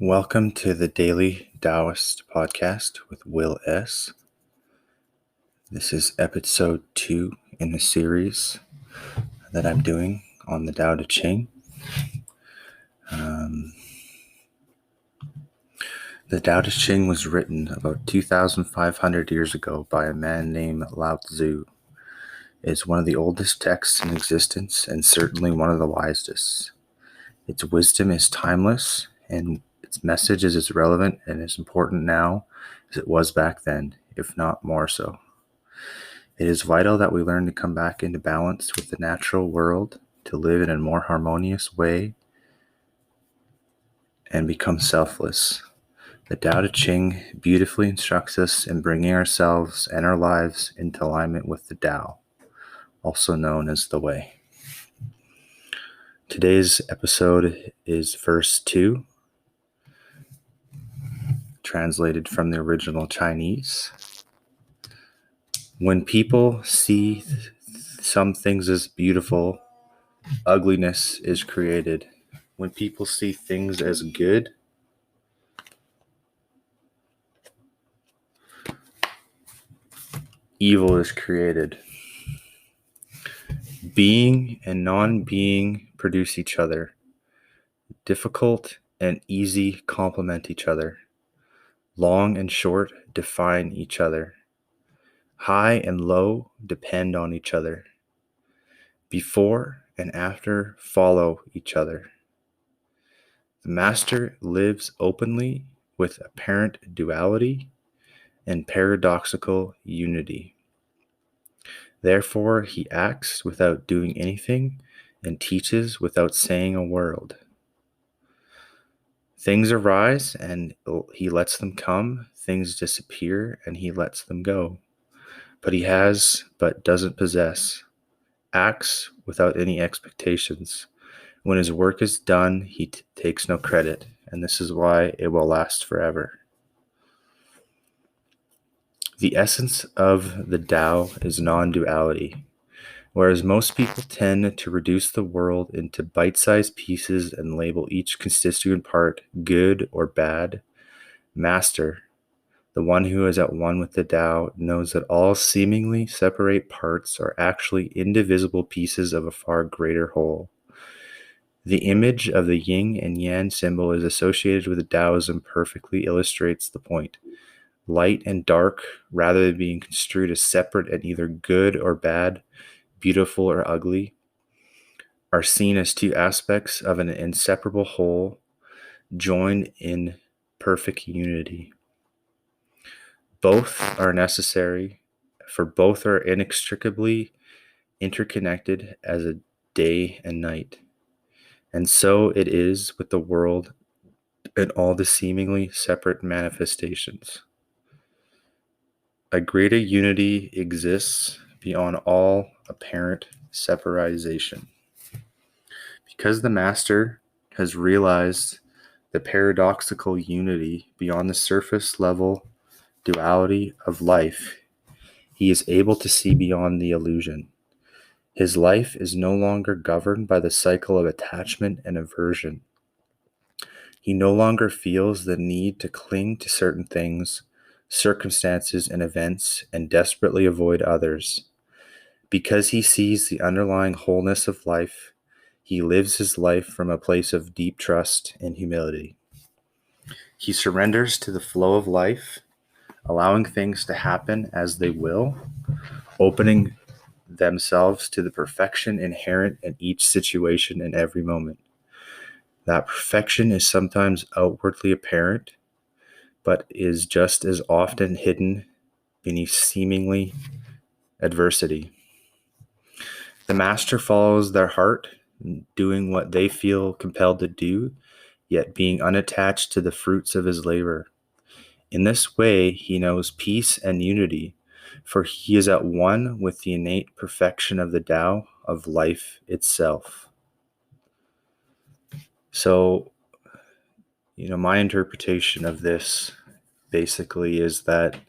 Welcome to the Daily Taoist podcast with Will S. This is episode 2 in the series that I'm doing on the Tao Te Ching. The Tao Te Ching was written about 2,500 years ago by a man named Lao-Tzu. It is one of the oldest texts in existence and certainly one of the wisest. Its wisdom is timeless and its message is as relevant and as important now as it was back then, if not more so. It is vital that we learn to come back into balance with the natural world, to live in a more harmonious way, and become selfless. The Tao Te Ching beautifully instructs us in bringing ourselves and our lives into alignment with the Tao, also known as the Way. Today's episode is verse 2, translated from the original Chinese. When people see some things as beautiful, ugliness is created. When people see things as good, evil is created. Being and non-being produce each other. Difficult and easy complement each other. Long and short define each other. High and low depend on each other. Before and after follow each other. The master lives openly with apparent duality and paradoxical unity. Therefore, he acts without doing anything and teaches without saying a word. Things arise and he lets them come. Things disappear and he lets them go. But he has but doesn't possess. Acts without any expectations. When his work is done, he takes no credit, and this is why it will last forever. The essence of the Tao is non-duality. Whereas most people tend to reduce the world into bite-sized pieces and label each constituent part good or bad, Master, the one who is at one with the Tao, knows that all seemingly separate parts are actually indivisible pieces of a far greater whole. The image of the yin and yang symbol is associated with Taoism perfectly illustrates the point. Light and dark, rather than being construed as separate and either good or bad, beautiful or ugly, are seen as two aspects of an inseparable whole, joined in perfect unity. Both are necessary, for both are inextricably interconnected as a day and night. And so it is with the world and all the seemingly separate manifestations. A greater unity exists beyond all apparent separation. Because the Master has realized the paradoxical unity beyond the surface level duality of life, he is able to see beyond the illusion. His life is no longer governed by the cycle of attachment and aversion. He no longer feels the need to cling to certain things, circumstances, and events and desperately avoid others. Because he sees the underlying wholeness of life, he lives his life from a place of deep trust and humility. He surrenders to the flow of life, allowing things to happen as they will, opening themselves to the perfection inherent in each situation and every moment. That perfection is sometimes outwardly apparent, but is just as often hidden beneath seemingly adversity. The Master follows their heart, doing what they feel compelled to do, yet being unattached to the fruits of his labor. In this way, he knows peace and unity, for he is at one with the innate perfection of the Tao of life itself. So, my interpretation of this basically is that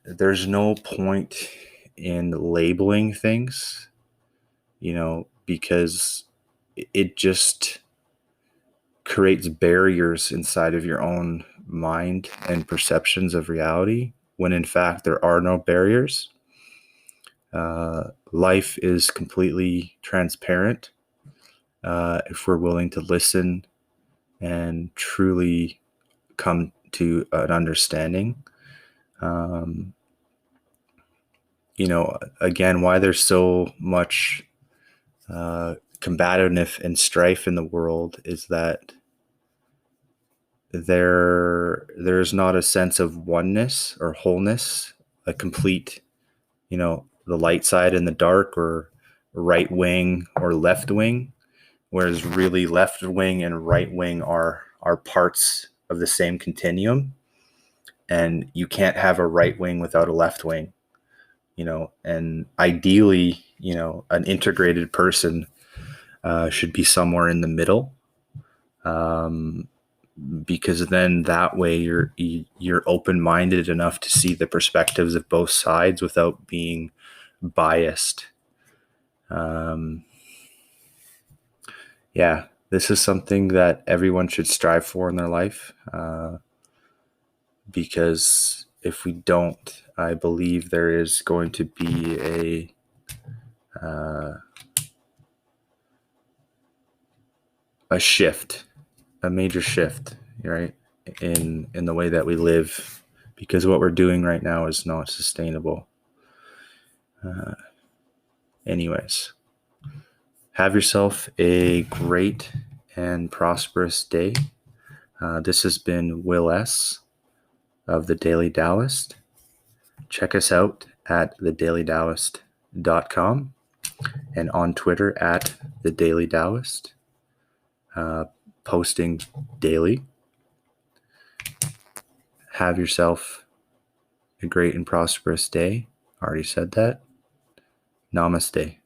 there's no point in labeling things, because it just creates barriers inside of your own mind and perceptions of reality, when in fact there are no barriers. Life is completely transparent if we're willing to listen and truly come to an understanding. Um, again, why there's so much combativeness and strife in the world is that there's not a sense of oneness or wholeness, a complete, the light side and the dark, or right wing or left wing, whereas really left wing and right wing are parts of the same continuum, and you can't have a right wing without a left wing. And ideally, an integrated person should be somewhere in the middle, um, because then that way you're open-minded enough to see the perspectives of both sides without being biased. Yeah, this is something that everyone should strive for in their life, because if we don't, I believe there is going to be a shift, a major shift, right, in the way that we live, because what we're doing right now is not sustainable. Anyways, have yourself a great and prosperous day. This has been Will S. of The Daily Taoist. Check us out at thedailytaoist.com and on Twitter at The Daily Taoist, posting daily. Have yourself a great and prosperous day. Already said that. Namaste.